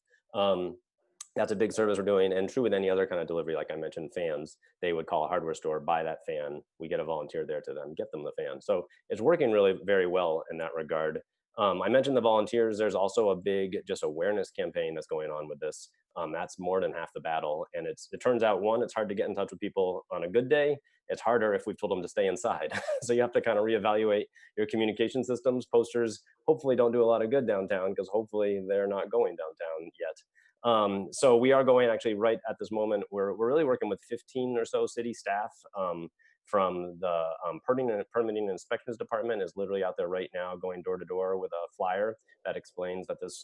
That's a big service we're doing, and true with any other kind of delivery. Like I mentioned, fans, they would call a hardware store, buy that fan. We get a volunteer there to then get them the fan. So it's working really very well in that regard. I mentioned the volunteers. There's also a big just awareness campaign that's going on with this. That's more than half the battle. And it turns out, one, it's hard to get in touch with people on a good day. It's harder if we've told them to stay inside. So you have to kind of reevaluate your communication systems. Posters hopefully don't do a lot of good downtown, because hopefully they're not going downtown yet. So we are going, actually right at this moment, we're really working with 15 or so city staff. From the permitting and inspections department is literally out there right now going door to door with a flyer that explains that this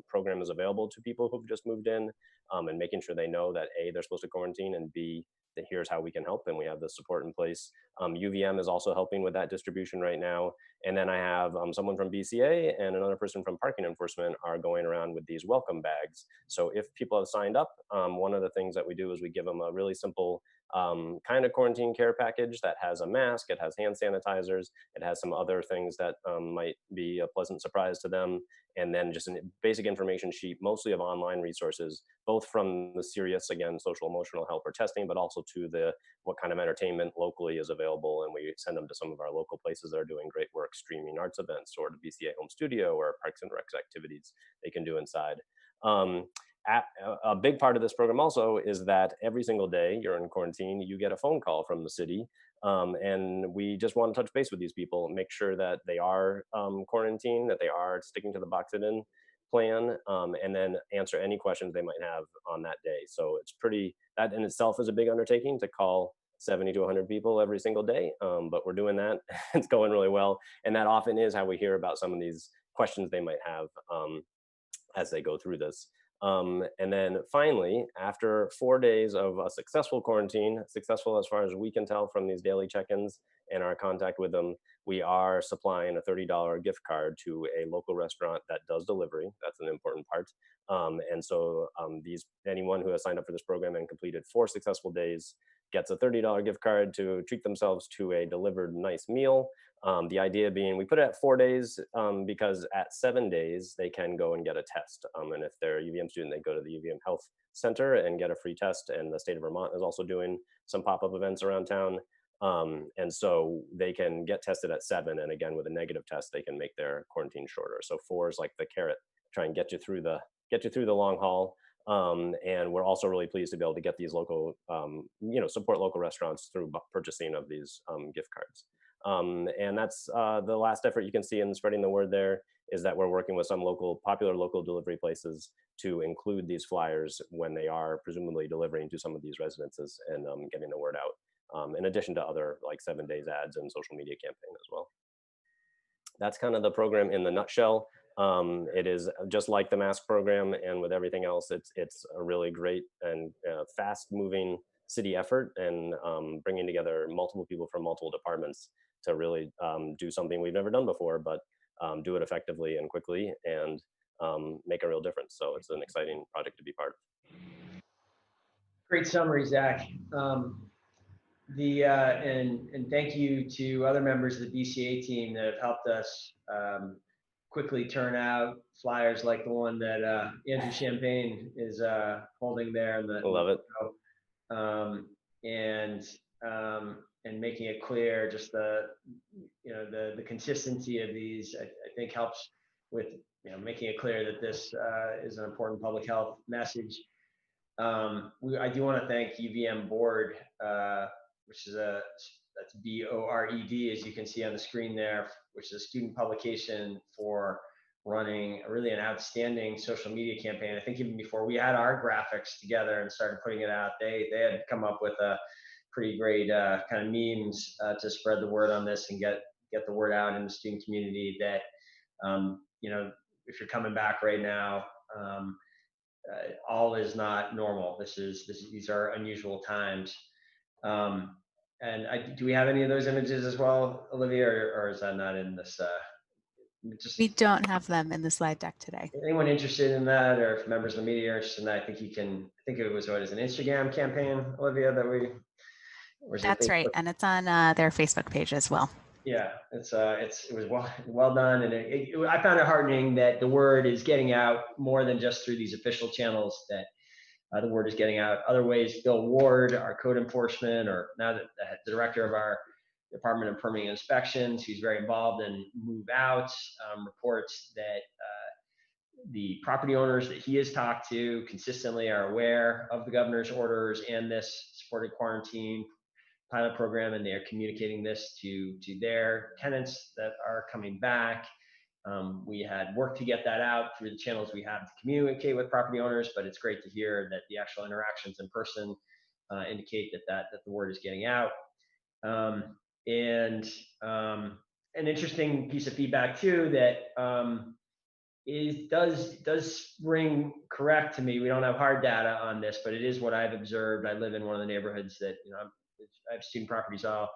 program is available to people who've just moved in, and making sure they know that A, they're supposed to quarantine, and B, that here's how we can help, and we have the support in place. UVM is also helping with that distribution right now. And then I have someone from BCA and another person from parking enforcement are going around with these welcome bags. So if people have signed up, one of the things that we do is we give them a really simple kind of quarantine care package that has a mask, it has hand sanitizers, it has some other things that might be a pleasant surprise to them, and then just a basic information sheet, mostly of online resources, both from the serious, again, social emotional help or testing, but also to what kind of entertainment locally is available. And we send them to some of our local places that are doing great work, streaming arts events, or the BCA home studio, or parks and recs activities they can do inside. A big part of this program also is that every single day you're in quarantine, you get a phone call from the city. And we just want to touch base with these people and make sure that they are quarantined, that they are sticking to the box it in plan, and then answer any questions they might have on that day. So it's that in itself is a big undertaking to call 70 to 100 people every single day, but we're doing that. It's going really well. And that often is how we hear about some of these questions they might have as they go through this. And then finally, after 4 days of a successful quarantine, successful as far as we can tell from these daily check-ins and our contact with them, we are supplying a $30 gift card to a local restaurant that does delivery. That's an important part. And so anyone who has signed up for this program and completed 4 successful days gets a $30 gift card to treat themselves to a delivered nice meal. The idea being we put it at 4 days because at 7 days, they can go and get a test. And if they're a UVM student, they go to the UVM Health Center and get a free test. And the state of Vermont is also doing some pop-up events around town. And so they can get tested at 7. And again, with a negative test, they can make their quarantine shorter. So 4 is like the carrot, try and get you through the long haul. And we're also really pleased to be able to get these local, support local restaurants through purchasing of these gift cards. And that's the last effort you can see in spreading the word there is that we're working with some popular local delivery places to include these flyers when they are presumably delivering to some of these residences and getting the word out in addition to other like 7 days ads and social media campaign as well. That's kind of the program in the nutshell. It is just like the mask program, and with everything else, it's a really great and fast-moving city effort, and bringing together multiple people from multiple departments to really do something we've never done before, but do it effectively and quickly, and make a real difference. So it's an exciting project to be part of. Great summary, Zach. And thank you to other members of the BCA team that have helped us quickly turn out flyers like the one that Andrew Champagne is holding there. I love it. And making it clear, just the consistency of these, I think helps with making it clear that this is an important public health message. I do want to thank UVM Board, which is that's BORED, as you can see on the screen there, which is a student publication, for running really an outstanding social media campaign. I think even before we had our graphics together and started putting it out, they had come up with a pretty great kind of memes to spread the word on this and get the word out in the student community that if you're coming back right now, all is not normal. These are unusual times. And do we have any of those images as well, Olivia, or is that not in this? We don't have them in the slide deck today. Anyone interested in that, or if members of the media are interested in that, I think you can. I think it was an Instagram campaign, Olivia, that we. That's right, and it's on their Facebook page as well. Yeah, it was well done, and I found it heartening that the word is getting out more than just through these official channels. That the word is getting out other ways. Bill Ward, our code enforcement, or now the director of our Department of Permitting and Inspections, who's very involved in move outs, reports that the property owners that he has talked to consistently are aware of the governor's orders and this supported quarantine pilot program, and they are communicating this to their tenants that are coming back. We had worked to get that out through the channels we have to communicate with property owners, but it's great to hear that the actual interactions in person indicate that the word is getting out. And an interesting piece of feedback too that does ring correct to me. We don't have hard data on this, but it is what I've observed. I live in one of the neighborhoods that I have student properties all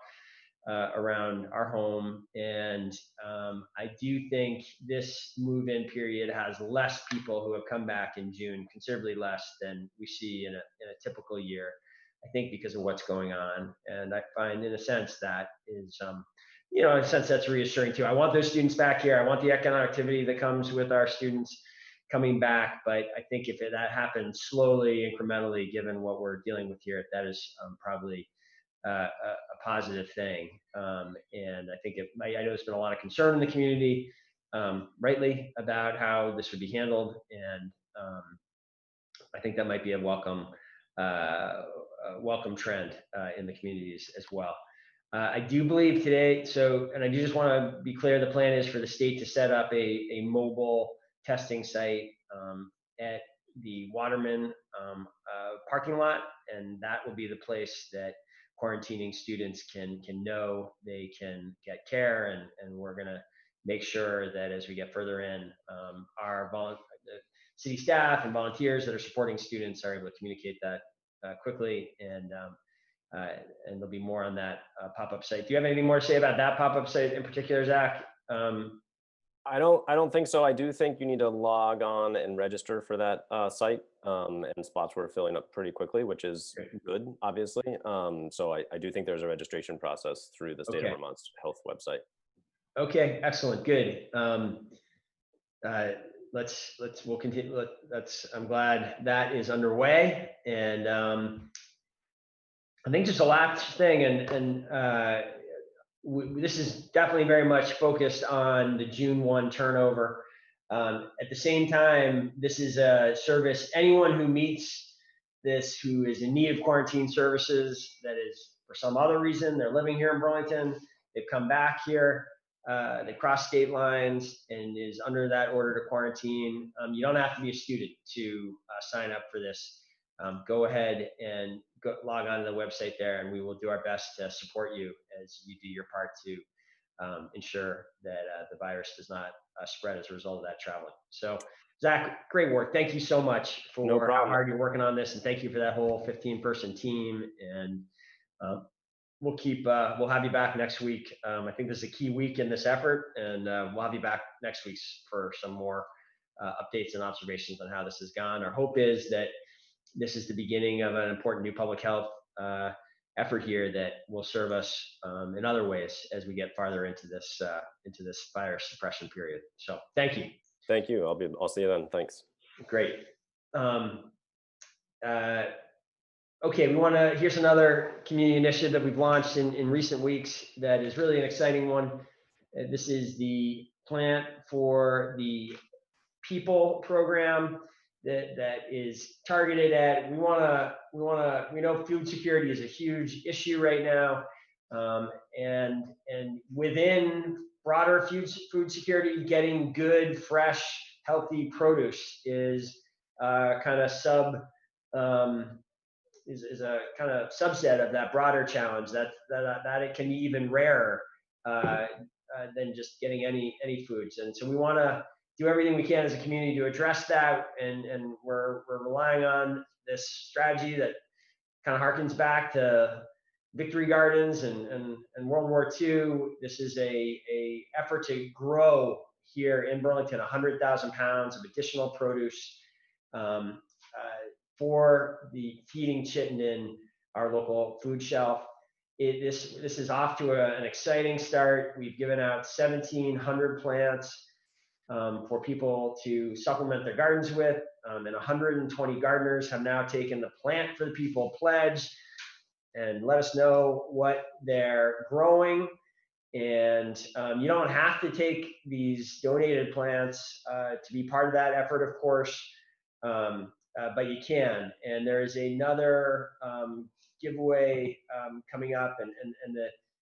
around our home, and I do think this move-in period has less people who have come back in June, considerably less than we see in a typical year. I think because of what's going on, and I find in a sense that is, in a sense that's reassuring too. I want those students back here. I want the economic activity that comes with our students coming back, but I think if that happens slowly, incrementally, given what we're dealing with here, that is probably a positive thing. And I think I know there's been a lot of concern in the community, rightly, about how this would be handled, and I think that might be a welcome trend in the communities as well. I do believe today, and I do just want to be clear, the plan is for the state to set up a mobile testing site at the Waterman parking lot, and that will be the place that quarantining students can know they can get care, and we're going to make sure that as we get further in, the city staff and volunteers that are supporting students are able to communicate that quickly, and there'll be more on that pop-up site. Do you have anything more to say about that pop-up site in particular, Zach? I don't think so. I do think you need to log on and register for that site, and spots were filling up pretty quickly, which is good, obviously. So I do think there's a registration process through the state of Vermont's health website. Okay, excellent, good. We'll continue. I'm glad that is underway, and I think just the last thing, and this is definitely very much focused on the June 1 turnover. At the same time, this is a service, anyone who meets this, who is in need of quarantine services, that is for some other reason, they're living here in Burlington, they've come back here, they cross state lines and is under that order to quarantine. You don't have to be a student to sign up for this go ahead and log on to the website there, and we will do our best to support you as you do your part to ensure that the virus does not spread as a result of that traveling. So, Zach, great work. Thank you so much for how hard you're working on this, and thank you for that whole 15-person team. And we'll have you back next week. I think this is a key week in this effort, and we'll have you back next week for some more updates and observations on how this has gone. Our hope is that this is the beginning of an important new public health effort here that will serve us in other ways as we get farther into this virus suppression period. So thank you. Thank you. I'll see you then. Thanks. Great. Okay, here's another community initiative that we've launched in recent weeks that is really an exciting one. This is the Plant for the People program that is targeted at, we know food security is a huge issue right now. And within broader food security, getting good, fresh, healthy produce is a kind of subset of that broader challenge that it can be even rarer than just getting any foods. And so we want to do everything we can as a community to address that, and we're relying on this strategy that kind of harkens back to Victory Gardens and World War II. This is a effort to grow here in Burlington 100,000 pounds of additional produce for the feeding Chittenden, our local food shelf. This is off to an exciting start. We've given out 1,700 plants for people to supplement their gardens with, and 120 gardeners have now taken the Plant for the People pledge and let us know what they're growing. And you don't have to take these donated plants to be part of that effort, of course, but you can. And there's another giveaway coming up, and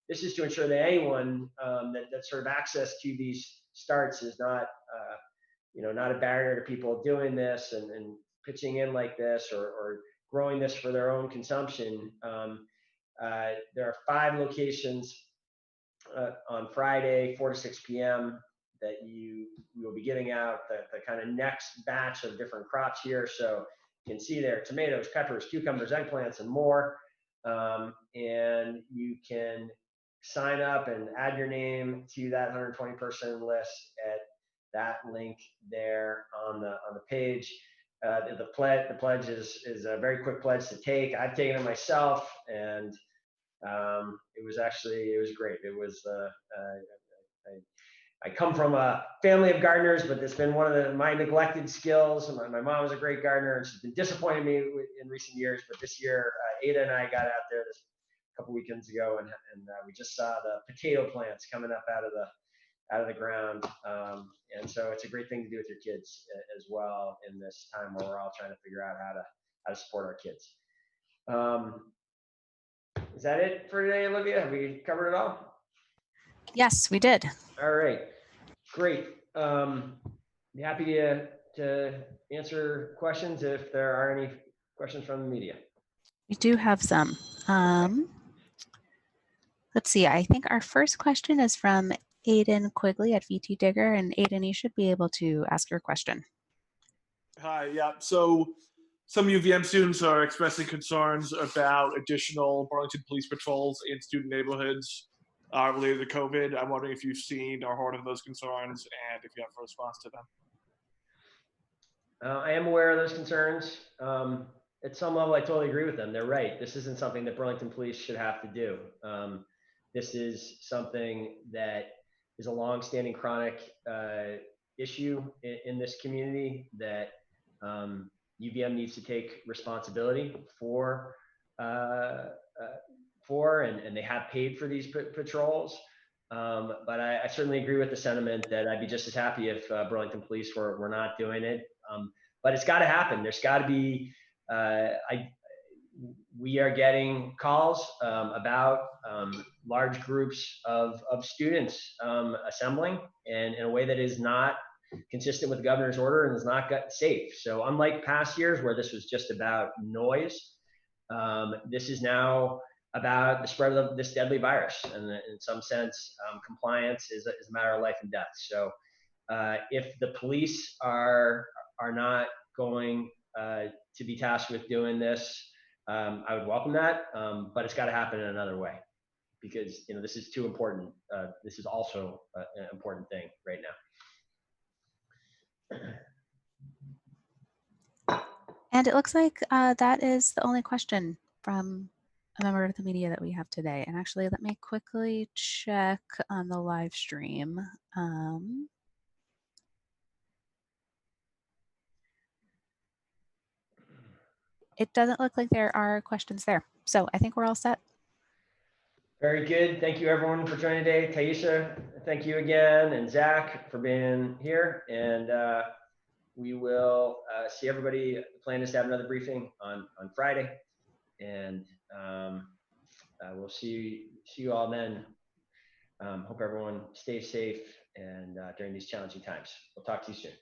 this is to ensure that anyone that sort of access to these starts is not not a barrier to people doing this and pitching in like this or growing this for their own consumption. There are 5 locations on Friday, 4 to 6 p.m. that we will be giving out the kind of next batch of different crops here. So you can see there tomatoes, peppers, cucumbers, eggplants, and more. And you can sign up and add your name to that 120-person list at that link there on the page. The pledge is a very quick pledge to take. I've taken it myself, and it was great. It was I come from a family of gardeners, but it's been one of my neglected skills. My mom was a great gardener, and she's been disappointing me in recent years. But this year, Ada and I got out there a couple weekends ago, and we just saw the potato plants coming up out of the ground. And so it's a great thing to do with your kids as well in this time where we're all trying to figure out how to support our kids. Is that it for today, Olivia? Have we covered it all? Yes, we did. All right, great. Be happy to answer questions if there are any questions from the media. We do have some. Let's see, I think our first question is from Aiden Quigley at VT Digger. And Aiden, you should be able to ask your question. Hi, yeah. So some UVM students are expressing concerns about additional Burlington police patrols in student neighborhoods related to COVID. I'm wondering if you've seen or heard of those concerns and if you have a response to them. I am aware of those concerns. At some level, I totally agree with them. They're right. This isn't something that Burlington police should have to do. This is something that is a long-standing chronic issue in this community that UVM needs to take responsibility for, and they have paid for these patrols. But I certainly agree with the sentiment that I'd be just as happy if Burlington police were not doing it. But it's got to happen. There's got to be, we are getting calls about large groups of students assembling in a way that is not consistent with the governor's order and is not safe. So unlike past years where this was just about noise, this is now about the spread of this deadly virus. And in some sense, compliance is a matter of life and death. So if the police are not going to be tasked with doing this, I would welcome that, but it's got to happen in another way, because this is too important. This is also an important thing right now. And it looks like that is the only question from a member of the media that we have today. And actually, let me quickly check on the live stream. It doesn't look like there are questions there. So I think we're all set. Very good. Thank you everyone for joining today. Taisha, thank you again. And Zach for being here. And we will see everybody. The plan is to have another briefing on Friday. And we'll see you all then. Hope everyone stays safe and during these challenging times. We'll talk to you soon.